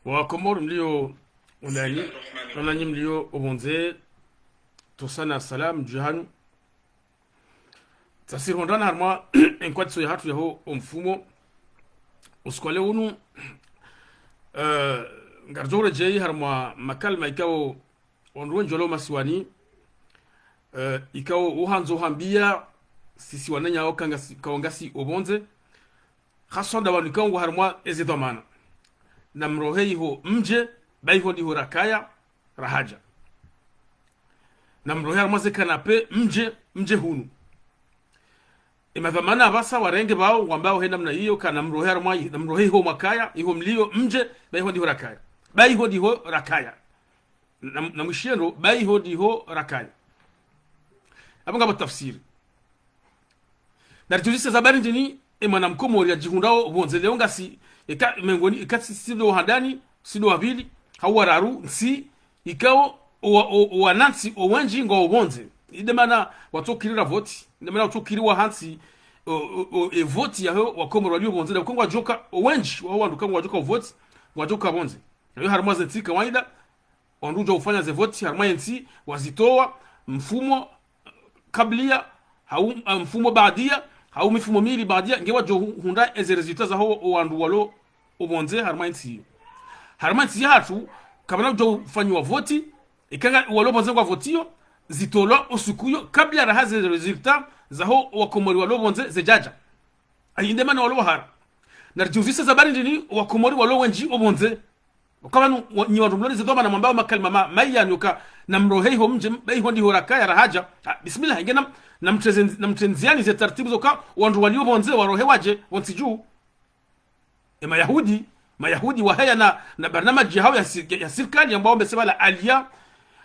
Wakomoro mlio unani mlio obonze tosana salam jihanu tasirondana harma enkwati so hatu yaho omfumo uskwale unu ngarjore jei harma makal maikao onruwe njolo masiwani ikao uhanzo hambia sisi wananya okanga kaongasi obonze khasonda wanikao harma ezidomana na mroheiho mje baiho diho rakaya rahaja na mrohe armaze kanape mje hunu imadhamana basa warenge bao wambao henda mna hiyo kana mrohe armai na mroheiho makaya iho mlio mje baiho diho rakaya baiho diho rakaya na mshendo baiho diho rakaya abanga tafsiri na tujise zabari ndini emana mkomo ya jihundao bonze leonga si eka mengoni ikati sido handani sido wabili hawararu nsi ikao wanansi owenji ngo obonze idemana watokirira voti idemana watokiriwa hansi voti yaho wakomoro wali obonze da kongwa joka owenji wawanduka wajoka voti wajoka bonze yo harmaze ntika waida onduja ufanya ze voti harmayensi wazitoa mfumo kablia au mfumo baadia au mifumo mili baadia ngewa jo hunda eze resultats aho wandu walo obonze harmansi hatu kabla jo fanywa voti ikanga walo bonze kwa votio zitolo osukuyo kabla rahaze resultats zaho wakomori walo bonze zejaja ayinde mana walo har na juvisa zabari ndini wakomori walo wenji obonze ukabanu ni watu mlori zidoma na mambao makalma maya nuka na mroheiho mje baiho ndi horakaya rahaja bismillah ingena na mtenziani ze taratibu zoka wandu walio bonze warohe waje wonsiju mayahudi wahaya na barnamaji hao ya serikali ambao wamesema la alia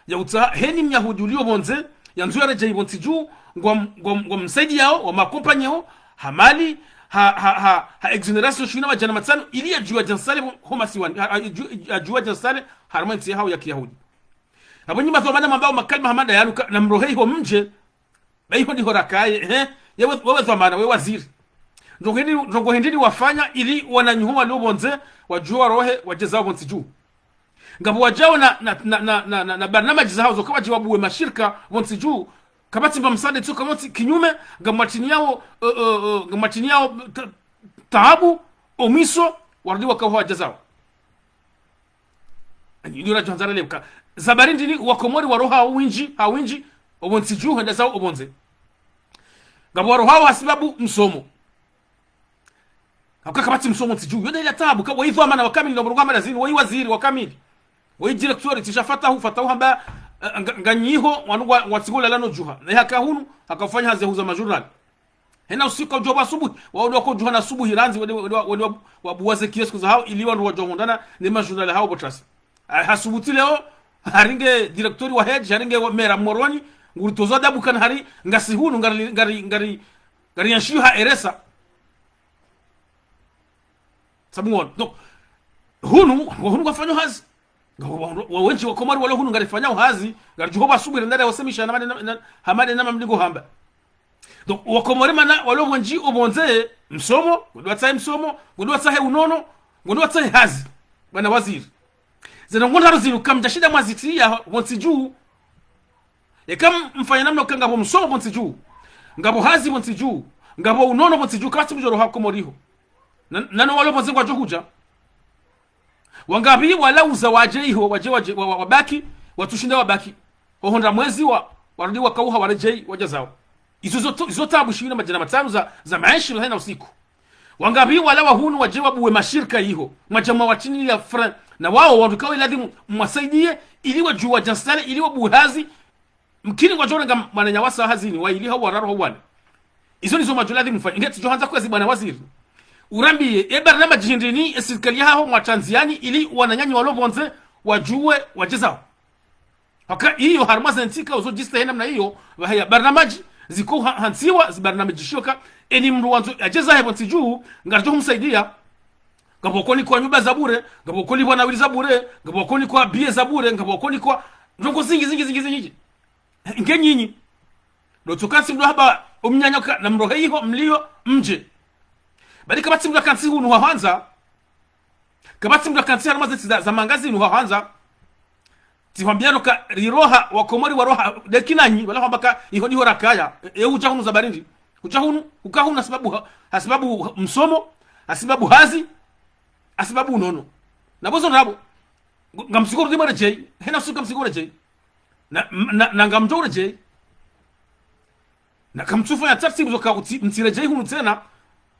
ya uta heni myahudi ulio bonze yanzu ya jai wonsiju ngwa msaidi yao wa makompanya yao hamali ha exoneration shuna wa jana matsano ili ya juwa jansale homa siwani juwa jansale harmansi hao ya kiyahudi abonyi mathomana mambao makalma hamanda yanuka na mroheiho mje baiho ndi horakaye wewe thomana wewe waziri ndongo hendini wafanya ili wananyuhuma lobonze wajua rohe wajezao bonzi juu ngabo wajao na barnamaji zao zo kama jiwabuwe mashirika bonzi juu kabati mbamsade tu kama kinyume ngamatini yao taabu omiso warudi wakaho wajezao ndio na janzara lebka zabari ndini wakomori waroha hawinji obonzi juu henda zao obonze ngabo waroha hasibabu msomo akakabati msomo tiju yoda ile tabu kwa hivyo amana wakamili na burugama lazini wai waziri wakamili wai director tishafatahu hamba nganyiho wanugwa wasigula lano juha na hakahunu akafanya haze huza majurnal hena usiku joba asubuhi waodo ko juha na asubuhi ranzi wadi wabuwaze kiasi za hao ili wandu wajohondana ni majurnal hao botrasi hasubuti leo haringe director wa hedge haringe mera moroni nguritozo adabu kan hari ngasi hunu ngari yanshiha eresa sabuon no hunu wafanya hazi wawenchi wakomari walo hunu ngarifanya hazi ngarjuhoba subira ndara wasemisha na hamade na mamligo hamba donc wakomari mana walo wenji obonze msomo ngudwa tsaye msomo ngudwa tsaye unono ngudwa tsaye hazi bana waziri zena ngondaro ziru kam jashida mwaziti ya wonsi juu ekam mfanya namna kanga bo msomo wonsi juu ngabo hazi wonsi juu ngabo unono wonsi juu kasi mjoro hakomoriho nano walo bonze kwa johuja wangabi wala uzawaje iho waje wabaki watushinda wabaki ohonda mwezi warudi wakauha warejei wajazao izo tabu shina majana matano za maisha na usiku wangabi wala wahunu waje wabuwe mashirika iho majama watini ya fran na wao wandukawa lazima mwasaidie ili wajua jansale ili wabuwe hazi mkini kwa jona mananya wasa hazini wa ili hao wararo hawana izo nizo majuladi mfanya ngeti johanza kwa bwana waziri urambiye barnama jindini serikali yao mwatanziani ili wananyanyi walobonze wajue wajezao haka hiyo harmaza ntika uzo jista hena mna hiyo bahaya barnamaji ziko hansiwa zibarnamaji shoka eni mru wanzo ajeza hebo ntiju ngarjo humsaidia ngabokoni kwa nyumba za bure ngabokoni bwana wili za bure ngabokoni kwa bie za bure ngabokoni kwa ndongo zingi ngenyinyi ndo tukasi mdo haba umnyanyoka na mroheiho mlio mje bali kama timu kansi hunu hawanza kabati mdo kansi harma za mangazi nuha hanza tiwambiano ka riroha wakomori waroha dekinanyi wala kwamba ihodi ho rakaya uja hunu za barindi uja hunu ukahuna sababu msomo asibabu hazi asibabu unono nabozo nabo ngamsigoro dimare jey hena suka msigoro jey na ngamjore jey na kamtufa ya tartibu zoka mtire jey hunu tena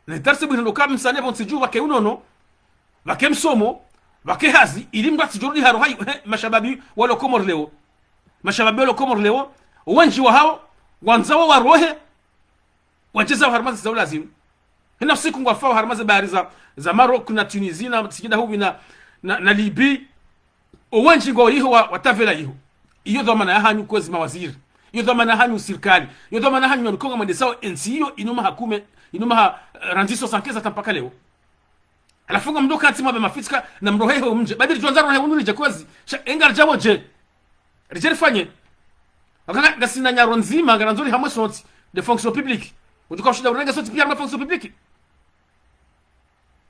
na tartibu ndo kama msane bon siju bake unono bake msomo bake hazi ili mdati jorudi haro hayo mashababi wala komor leo mashababi wala komor leo wanji wa hao wanzawa wa rohe wacheza harmazi za lazim hina siku ngwafa harmazi bahari za Maroc na Tunisia na sikida hubi na Libya wanji ngo hiyo watavela hiyo dhamana ya hanyu kozi mawaziri hiyo dhamana hanyu serikali hiyo dhamana hanyu nkonga mwende sawa ensi hiyo inuma hakume inuma randiso sankeza tampaka leo alafunga mdoka atima be mafiska na mroheho mje badiri tuanza rohe unuri je kozi engar jawo je rijerifanye akanga gasina nyaro nzima garanzori hamwe soti de fonction publique utuka shida urenga soti pia na fonction publique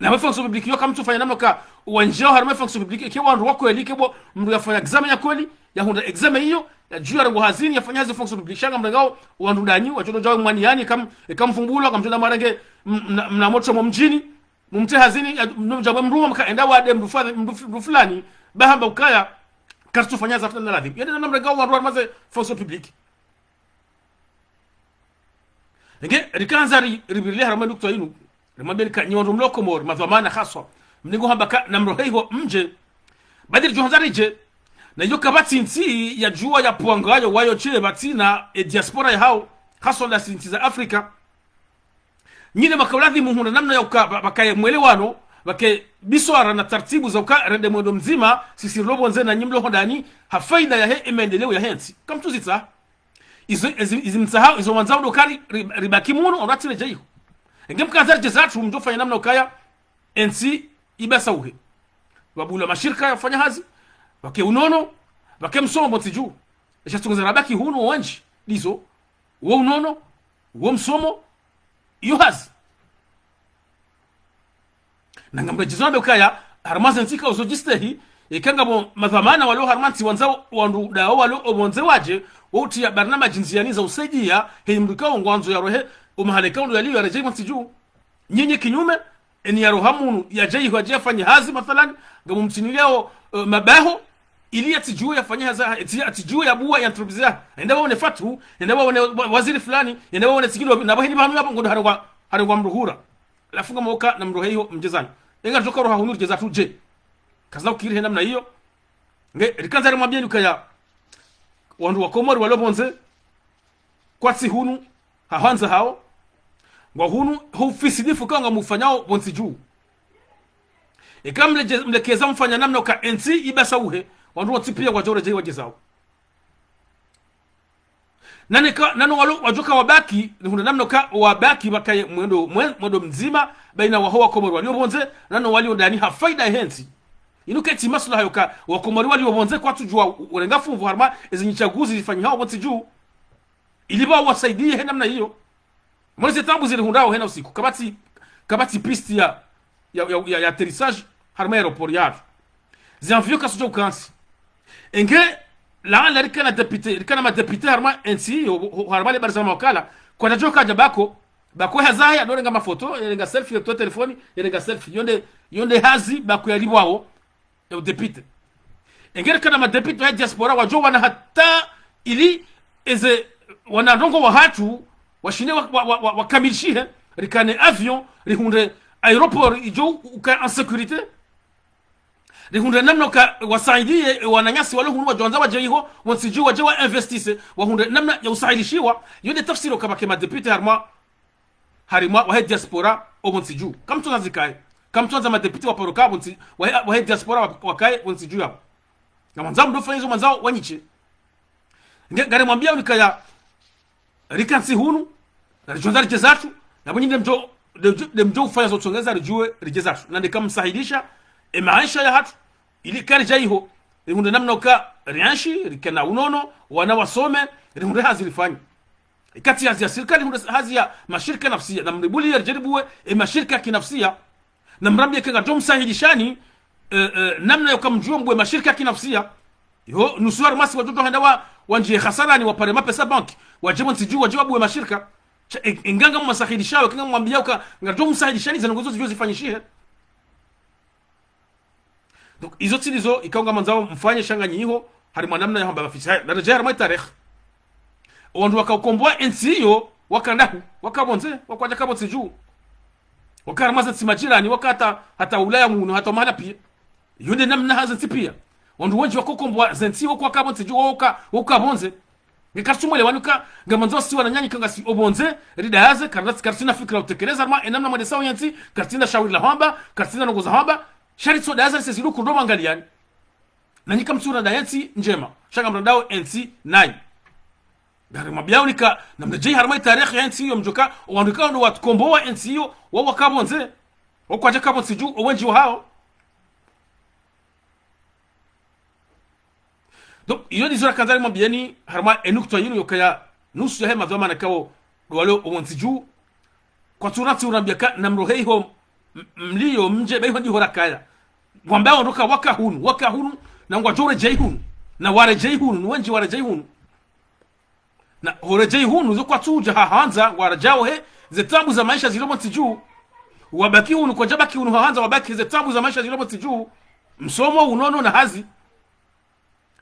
na fonction publique yo kama tufanya namna ka uwanjao harma fonction publique ke wandu wako elike bo mndu yafanya examen ya kweli ya hunda examen hiyo ya juu ya hazini yafanya hizo fonction publique shanga mrengao wandu danyi wachodo jao mwani yani kam fumbula kamjona marenge mna moto mo mjini mumte hazini mjamwe mruwa mkaenda wade mdu fulani bahamba ukaya kartu fanya za fulani ladhi yende namna mrengao wandu armaze fonction publique nge rikanza ribirili harma nukto inu remambeli ka nyondo mloko mor madhamana khaswa mningo hamba na mroheho mje badiri johazari je na yo kabati nti ya jua ya puangayo wayo chile batina diaspora ya hao khaswa la sinti za Afrika nyine makauladhi muhunda namna ya bakaye mwelewano bake biswara na taratibu za uka rende mwendo mzima sisi robo nze na nyimlo hodani hafaida ya he maendeleo ya hensi kamtuzita izimsahau izo wanzao dokari ribaki muno onatile jeyo ngemkazari jezatu mjofanya namna ukaya ensi ibasa uhe wabula mashirika yafanya hazi wake unono wake msomo motiju eshatunza rabaki huno wanji lizo wo unono wo msomo iyo hazi nangamba jizombe ukaya harmaza ntika uzojistehi ikanga bo madhamana walo harmanti wanzao wandu dao walo obonze waje woti ya barnama jinziani za usaidia himrikao ngwanzo ya rohe umahaleka ndo yaliyo ya rejei mtiju nyinyi kinyume ni ya rohamunu ya jai huajia fanya hazi mathalan gamu mtinileo mabaho ili atijue yafanya hazi atijue ya buwa ya antropizia enda waone fatu enda waone waziri fulani enda waone sikido na bahini bahamu yapo ngodo harengwa mruhura lafunga moka na mruhe hiyo mjezani enga toka roha hunuru jeza tuje kaza ukiri hena mna hiyo nge rikanza remwambia ukaya wandu wa Komori walobonze kwatsi hunu hahanza hao ngwa hunu hufisidifu kanga mufanyao bonsi juu ikamle mlekeza mfanya namna ka ensi ibasa uhe wandu watipia kwa jore jei wajezao nano wajoka wabaki hunda namna ka wabaki bakaye mwendo mzima baina wa hoa Komori waliobonze nano walio ndani hafaida hensi inuketi maslaha yoka wa Komori waliobonze kwa tujua urengafu mvu harma ezinyichaguzi zifanyao bonsi juu iliba wasaidie he namna hiyo mwezi tabu zile hundao hena usiku kabati pisti ya atterrissage harma aeroport yard zianvio kasujo ukansi enge la rikana depute rikana ma depute harma ensi harma le barzama wakala kwa najoka jabako bako hazaya dorenga mafoto yenga selfie to telefoni yenga selfie yonde hazi bako yalibwao ya depute enge rikana ma depute ya diaspora wajo wana hata ili eze wanadongo wa hatu washine wakamilishie rikane avion rihunde aeroport ijo uka en sécurité rihunde namna ka wasaidie wananyasi wale hunu wajonza wajeho wonsiju wajewa investisse wahunde namna ya usailishiwa yode tafsiro kama kema depute harima wa diaspora obonsiju kamto nazikae kamto za madepute wa poroka bonsi wa diaspora wakae wonsiju hapo na manzao ndo fanya hizo manzao wanyiche ngare mwambia unikaya rikansi hunu na rijonza rijezatu na bonyinde mjo ufanya zotongeza rijue rijezatu na ndikamsahidisha maisha ya hatu ili kari jaiho rihunde namna uka rianshi rikena unono wana wasome rihunde hazi rifanya ikati hazi ya serikali hunde hazi ya mashirika nafsia na mribuli ya jaribuwe mashirika kinafsia na mrambia kenga jom sahidishani namna yokamjua mbwe mashirika kinafsia yo nusuar masi watoto henda wanje khasarani wapare mapesa banki wajemo nsiju wajiwa bwe mashirika inganga mmasahidishawe kinga mwambia uka ngato msahidishani zanongozo zijue zifanyishie. Donc izo tsilizo ikaunga manzao mfanye shanga nyiho hari mwanamna ya hamba bafisa na rejea harma tarikh wandu wakaukomboa ensiyo wakandahu wakabonze wakwaja kabonze juu wakaramaza tsimajirani wakata hata ulaya munu hata mahala pia yonde namna haza tipia wandu wenji wakokomboa zensiyo kwa kabonze juu wakabonze ngikarsumwele wanuka ngamanzo si wananyanyi kanga si obonze rida haze kartina fikra utekeleza harma enamna mwadesao yanti kartina shawiri la hamba kartina nongoza hamba sharitso da haza sesilu kundoma angaliani na nyika msura da yanti njema shanga mrandao NC 9 gari mabiao nika namnajei harma tarikh yanti yo mjoka wanduka ndo watkomboa NC yo wawa kabonze wakwaja kabonze juu owenji hao. Donc iyo dizora kanzari mabiani harma enukto yinu yokaya nusu ya hema dhoma na kao walo owenji juu kwa turati unabiaka namrohei ho mlio mje bai hondi horakaya wambao wanduka waka hunu na ngwa jore jei hunu na ware jei hunu wenji ware jei hunu na hore jei hunu zo kwa tuja hahanza ware jao he zetabu za maisha zilomo tiju wabaki hunu kwa jabaki hunu hahanza wabaki zetabu za maisha zilomo tiju msomo unono na hazi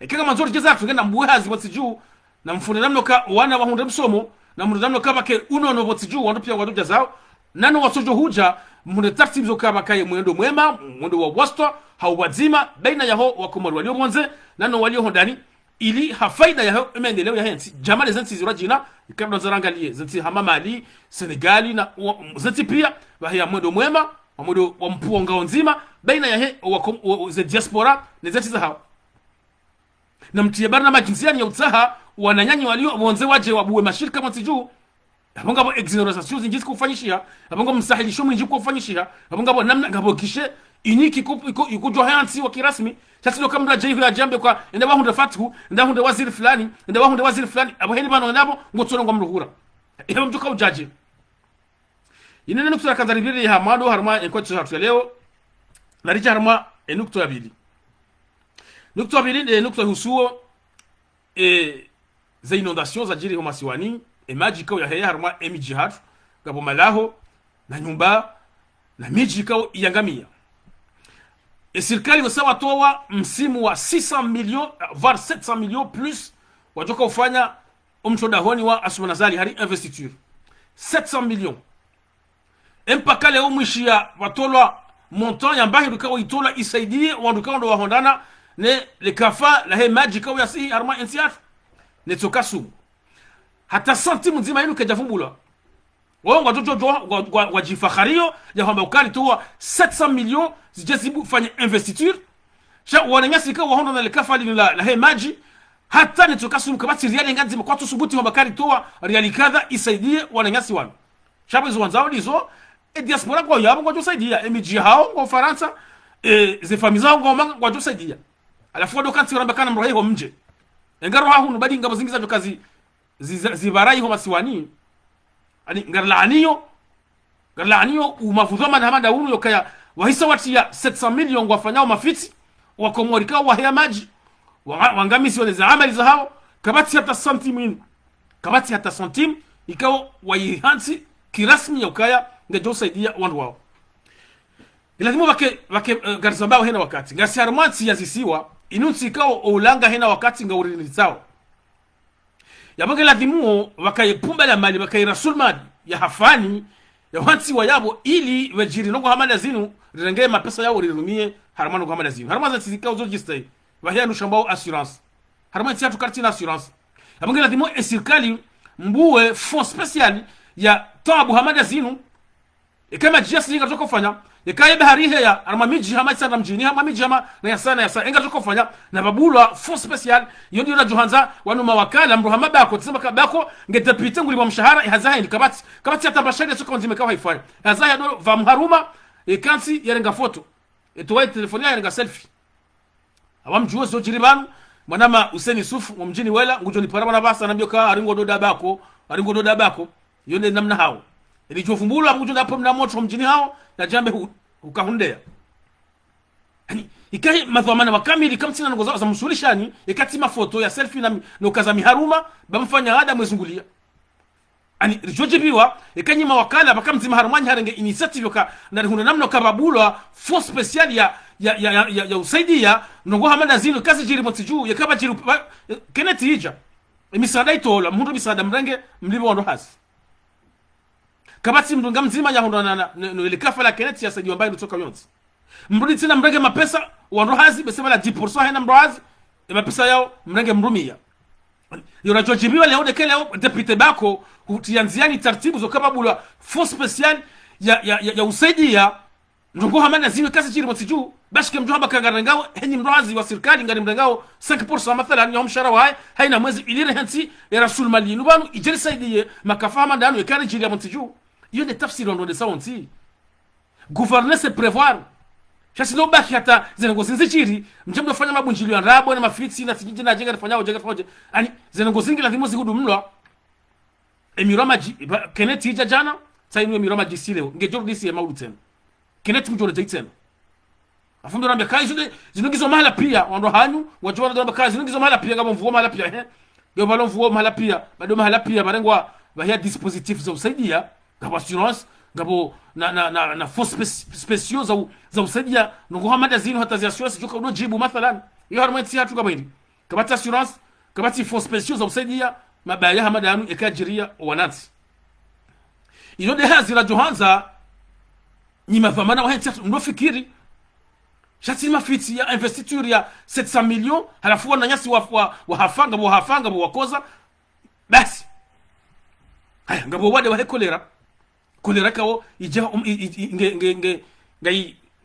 ekega manzori jeza tugenda mbuwe hazi watiju na mfune namno ka wana wahunde msomo na mfunde namno ka bake unono watiju wandu pia waduja zao nano wasojo huja mfunde tartibu kama kaye mwendo mwema mwendo wa wastwa hauwazima baina yaho wakumari walio mwanze nano walio hondani ili hafaida yaho maendeleo ya hensi jamale zanti zirajina ikabla zarangalie zanti hamamali Senegali na zanti pia bahia mwendo mwema mwendo wa mpuonga nzima baina yahe wa diaspora na zanti za hao na mtie barna majinsiani ya utsaha wananyanyi walio mwanze waje wabuwe mashirika mwatiju abonga bo exoneration zingizi kufanyishia abonga msahilisho mwinji kufanyishia abonga bo namna ngabo kishe iniki ikujwa hansi wa kirasmi sasa ndo kama jaihu ya jambe kwa enda wahunda fathu enda wahunda waziri fulani abo heli bano nabo ngotsoro ngwa mruhura ebo mtuka ujaji inene nukto kandaribiri ya hamado harma enkocho hatu leo na rija harma enukto abili nukto abili de nukto husuo za inondations za jiri homa siwani maji kao ya heya harma jihad gabo malaho na nyumba na miji kao iyangamia serikali wasawa toa msimu wa 600 millions voire 700 millions plus wajoka ufanya umchodahoni wa Asumanazali hari investiture 700 millions mpaka leo mwishia watolwa montant ya mbahi dukawa itola isaidie wandukawa ndo wahondana ne le kafa la he maji kao ya si harma NCR ne tokasu hata santimu nzima yinu kejafumbula wongo jojo wajifakhario ya kwamba ukali toa 700 millions zijezibu fanya investiture sha wananyasi kwa hondo na lekafali la he maji hata nitokasu mkabati riali nganzima kwa tusubuti wa bakari toa riali kadha isaidie wananyasi wanu shabu zo wanzao lizo diaspora kwa yabo kwa josaidia miji hao kwa Faransa ze famizao kwa manga kwa josaidia alafu ndo kanti rambakana mrohe ho mje engaro hahu nubadi ngabo zingiza kazi zibarai ho masiwani ani ngarlaaniyo umafudhoma na hamada unu yokaya wahisa wati ya 700 million wafanyao mafiti wakomorika wahea maji wangamisi waneza amali za hao kabati hata centime ikao waihansi kirasmi yokaya ngejo saidia wandu wao ilazimu wake garzambao hena wakati ngasi harmansi yazisiwa inunsi ikao ulanga hena wakati ngaurini zao yaboge lazimu wakayepumba la mali wakayirasul mali ya hafani ya wansi wa yabo ili wajiri nongo hamada zinu rirengeye mapesa yao rirumie haramano kwa hamada zinu haramaza tizika uzo jistai wahia nushambao assurance haramani tiyatu karti na assurance yaboge lazimu esirkali mbuwe fond special ya tabu hamada zinu kama jiasi inga toko fanya ikaye bahari ya armamiji hama sana mjini hama miji hama na yasana inga toko fanya na babula fond special yondi na johanza wanu mawakala mru hama bako tsema kabako ngetapita nguli wa mshahara hazaha ni kabati hata bashari soko nzime kawa haifai hazaha do va mharuma kansi yarenga foto etowai telefoni yarenga selfie awamjuo zo jiribanu mwanama Useni Sufu wa mjini wela ngujo ni parama na basa na mbioka aringo do dabako yonde namna hao ili jofumbula ngujo na pomna moto mjini hao na jambe ukahundea yani ikai madhamana wakamili kamtina ngoza za msulishani ikati mafoto ya selfie na no kazami haruma bamfanya ada mwezungulia ani rijojibiwa ikanyi mawakala bakamzima harumanya harenge initiative ka na huna namno kababulwa force special ya usaidia nongo hamana zino kazi jiri motiju yakaba jiri keneti hija emisada itola mundu misada mrenge mlibo wando hasi kabati mdunga mzima ya hundana no ilikafa la keneti ya saidia ambayo kutoka yonzi mrudi tina mrenge mapesa wando hasi besema la 10% hena mroazi mapesa yao mrenge mrumia yora jojibiwa leo dekele depute bako hutianziani taratibu zo kababulwa force special ya usaidia ndongo hamana zino kazi jiri motiju bashike mjohaba kangarangao henyi mroazi wa serikali ngari mrengao 5% mathalan ya mshara wa haina mwezi ilire hensi ya rasul mali nubanu ijeri saidie makafama ndanu yakari jiri ya motiju iyo ne tafsiri ndo ndesa onti gouverner c'est prévoir chasi no baki hata zengo zinzichiri mjemdo fanya mabunjili ya rabo na mafitsi na tijiji na jenga fanya ojega fanya ani zengo zingi lazima zihudu mlwa emiroma keneti ija jana sainu emiroma jisile ngejoro disi ya mauluten keneti mjoro jaitena afundo rambia kai zinungizo mahala pia wando hanyu wajua ndo kai zinungizo mahala pia ngabo mvuo mahala pia yo balo mvuo mahala pia bado mahala pia barengwa bahia dispositif za usaidia ngabo assurance ngabo na force spéciaux za usaidia ngo hamada zino hata za assurance joka uno jibu mathalan yo harmenti hatu kama hili kabati assurance kabati force spéciaux za usaidia mabaya hamada anu ekajiria wanansi ino de hazira johanza ni mavamana wa henti ndo fikiri shati mafiti ya investiture ya 700 millions halafu na nyasi wa hafanga wakoza basi haya ngabo wade wa kolera kao ija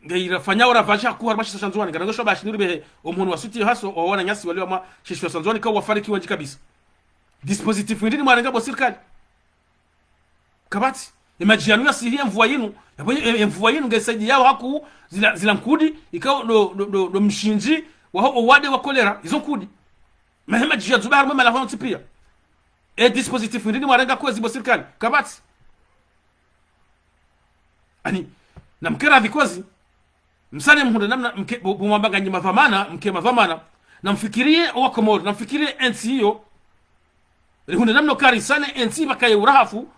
ngai rafanya ora vasha ku harbashi sanzwani garango shobashi niribe umuntu wasuti haso waona nyasi waliwa ma shishwa sanzwani kao wafariki wanji kabisa dispositif ndini mwarenga bo serikali kabati imajianu ya sihia mvua yinu mvua yinu ngesaidi yao haku zila nkudi ikao do mshinji waho wade wa kolera izo nkudi mahema jia zuba mama la honti pia dispositif ndini mwarenga kwa zibo serikali kabati ani na mkera vikozi msane mhunda namna mke bumwambanga nyima dhamana mke madhamana na mfikirie wakomori na mfikirie ensi hiyo hunda namna kari sana ensi bakaye urahafu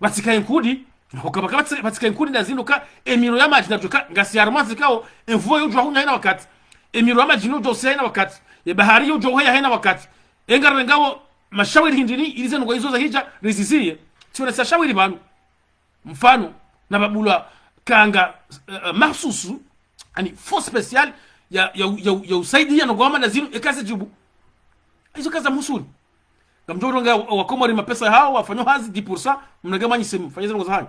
batikaye nkudi ukabaka batikaye nkudi ndazinduka emiro ya maji natuka ngasi armazi kao envuo yujwa hunya haina wakati emiro ya maji nujo haina wakati ya bahari yujwa haina wakati engara ngao mashawiri hindini ilize ngo izo za hija rizizie sio na shawiri banu mfano na babula kanga mahsusu ani force special ya usaidia no goma na zinu ekaze jibu hizo kaza musuli ngamjoronga wakomori mapesa hao wafanyo hazi 10% mnagama nyisemu fanyeza ngo zahani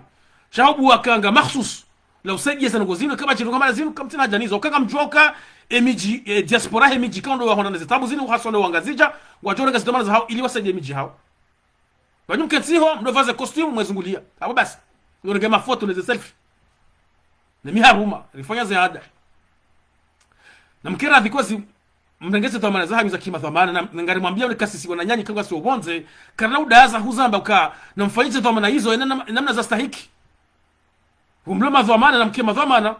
shahabu wakanga mahsus la usaidia sana ngo zinu kama chironga mara zinu kamtina janizo kanga mjoka emiji diaspora emiji kando wa honda zitabu zinu hasone wangazija wajoronga zitamana za hao ili wasaidia emiji hao banyu mkensiho mdovaze costume mwezungulia hapo basi ndio ngema foto na selfie na miharuma rifanya ziada na mkera vikozi mrengeze thamana za hamiza kima thamana na ngari mwambia ule kasisi wana nyanyi kanga sio bonze kana udaza huzamba uka na mfanyije thamana hizo namna za stahiki humloma thamana na mke madhamana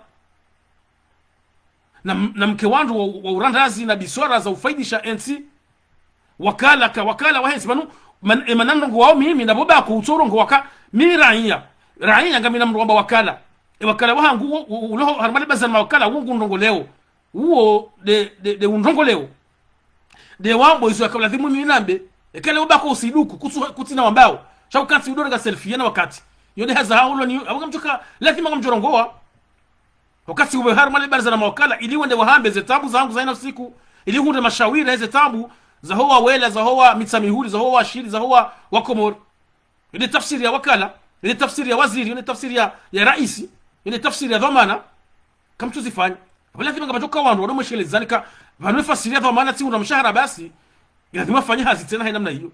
na mke wandu wa urandazi na bisora za ufaidisha NC wakala wa hensi banu emanando ngo wao mimi na boba ku utoro ngo waka miraiya raia ngamina mromba wakala wakala wangu ulo harmali bazana wakala wungu ndongo leo uo de undongo leo de wambo izo akala thimu minambe ekale ubako usiduku kutina wambao shaukansi udore ga selfie na wakati yode haza haulo ni abagamchoka lazima ngamjorongoa wakati ube harmali bazana wakala ili wende wahambe zetabu zangu zaina usiku ili hunde mashawiri hizo tabu za hoa wela za hoa mitsamihuri za hoa shiri za hoa wakomor ile tafsiri ya wakala ile tafsiri ya waziri ile tafsiri ya rais ile tafsiri ya dhamana kama tuzifanya wala vile ngabatoka wandu wana mshelezani ka vanwe fasiri ya dhamana si una mshahara basi lazima fanya hazi tena haina namna hiyo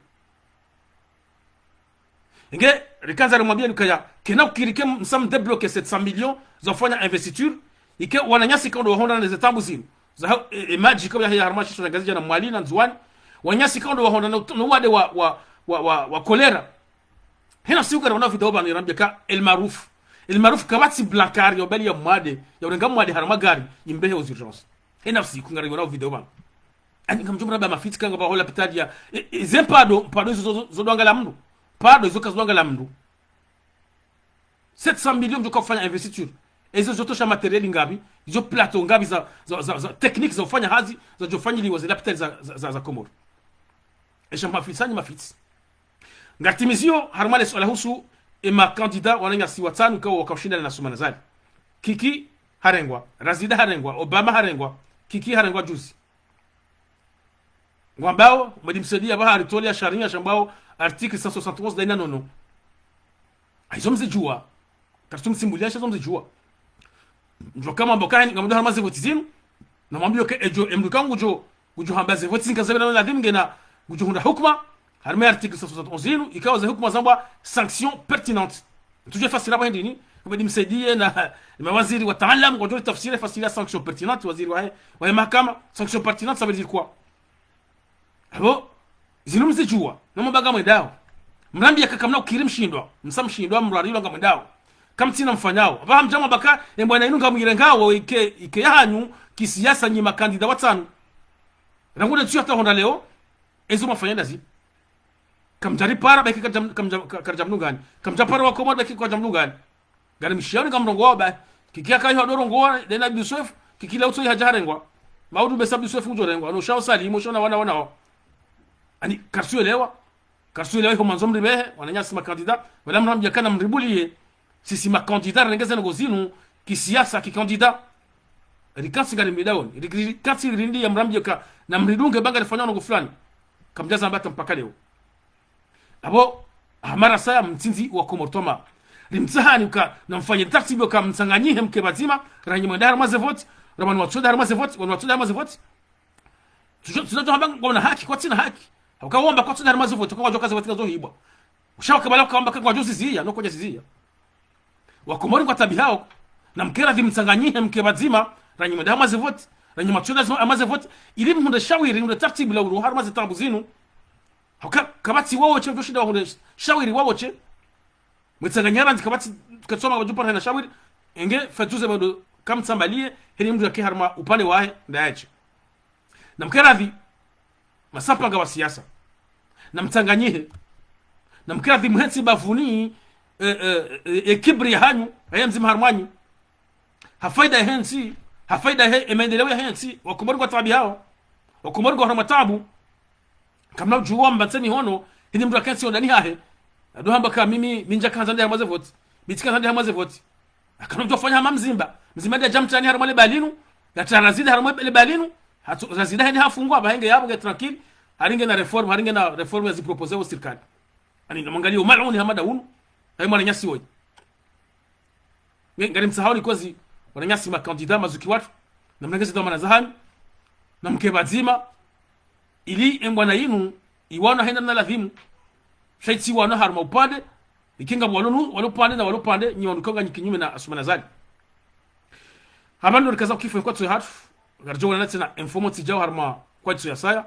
inge rikaza rimwambia nikaya kena ukirike msam debloquer 700 millions za kufanya investiture ike wananyasi kaundo wahonda na zetambu zinu za maji kama ya harmashi tunangazija na mwali na nzuani wanyasi kaundo wahonda na wade wa kolera hena siuka wana video bana irambia ka el maruf المعروف كباتسي بلاكار يوبالي يا موادي يورنغام موادي هرما غاري يمبه aux urgences هنا نفسي كون غاري وراو فيديو بان ani kamjumra ba mafiti kanga ba hola pitadia zempado zo donga la mndu pardon zo kazonga la mndu 700 millions de kufanya investiture ezo zotosha material ngabi zo plateau ngabi za technique za kufanya hazi za jofanya liwa za hospital za Komoro esha mafitsani mafits ngatimizio harmale swala husu ema candidat wananya si watano kwa wakashinda na Sumana Zali Kiki harengwa Razida harengwa Obama harengwa Kiki harengwa juzi ngwambao madimsadia ba haritolia sharia shambao article 171 daina nono aizo mzijua kartum simbulia shazo mzijua njo kama mbokani ngamudo harmaze votizinu na mwambio ke ejo emdukangu jo hambaze votizinu kazabena na dimge na gujo hunda hukma harme article 171 ikawa za hukma zamba sanction pertinente tuje fasira ba ndini madimsadia na mawaziri wa taalam ngojo tafsiri fasira sanction pertinente waziri wa mahakama sanction pertinente ça veut dire quoi abo zinumze juwa nomubaga mwedao mrambi yakakamna ukirimshindwa msamshindwa mrarilo nga mwedao kamtina mfanyao abamjama baka embwana inunga mwirengawo ike yahanyu kisiasa nyima kandida watano rangude tsu hata honda leo ezo mafanyanda zi kamjari para baki karjamnugani kamjapara wa Komoro baki kwa jamnugani gani mshioni kamrongo ba kikia kayo dorongo dena Yusuf kikila utso hajarengwa maudu besabu Yusuf ujorengwa no shao sali shona wana ani karsuelewa ko manzomri behe wananyasi makandida wala mramja kana mribulie sisi makandida rengeza ngozinu kisiasa kikandida rikasi gari midaoni rikasi rindi ya mramja ka na mridunge banga lifanya ngo fulani kamjaza ambata mpaka leo abo amara saya mtinzi wa Komortoma limtsahani ka na mfanye taratibu ka msanganyihe mke bazima ranyima dar mazevoti ramani watsoda mazevoti wanwatsoda mazevoti tunacho hamba ngona haki kwa tina haki ukaomba kwa tsana mazuvu tukwa joka za zo hibwa ushaka bala kaomba kwa jozi zia no koja zia wakomori kwa tabi hao na mkera dhimsanganyihe mke bazima ranyima da mazevoti ranyima tsoda mazevoti ili mhunda shawiri mhunda taratibu la uruhar mazetabu zinu kabati wao che doshida wao shawiri wao che mtsanganyara kabati katsoma wajupa na shawiri enge fatuze bado kamtsambalie hili mtu yake harma upande wahe ndayache na mkeradhi masapanga wa siasa na mtanganyihe na mkeradhi mhetsi bavuni kibri hanyu ayamzima harmanyi hafaida hensi hafaida emendelewe hensi wakomori kwa tabi hao wakomori kwa matabu kama juwa mbatseni hono hili mtu akansi ondani hahe ado hamba ka mimi minja kanza ndia hamaze voti bitika ndia hamaze voti akana mtu afanya hamamzimba mzimba ndia jamtani harmale balinu yatarazidi harmale balinu hatu razida hani hafungwa bahenge yabo ge tranquille haringe na reform ya zipropose wa serikali ani namwangalia maluni hamada unu hayo mwana nyasi wote ngari msahau ni kozi wana nyasi makandida mazuki watu na mnangezi ndo manazahani na mke bazima ili embwana yinu iwana henda na ladhimu shaiti wana harma upande ikinga walopande na walopande nyi wanukonga nyikinyume na Sumana Zali habando rikaza kifo kwa tsu hatu garjo wana tena informoti jaw harma kwa tsu ya saya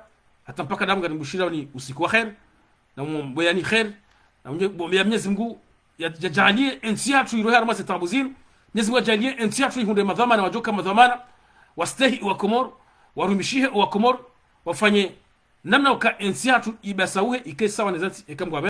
hata mpaka damu ngani bushira ni usiku wa khair na mboyani khair na mboya Mwenyezi Mungu yajalie ensi hatu irohe harma setabuzin Mwenyezi Mungu ajalie ensi hatu ihunde madhamana wajoka madhamana wastahi wa Komoro warumishihe wa Komoro wafanye namna uka ensi hatu ibasauhe ike sawa nezati ekamgwa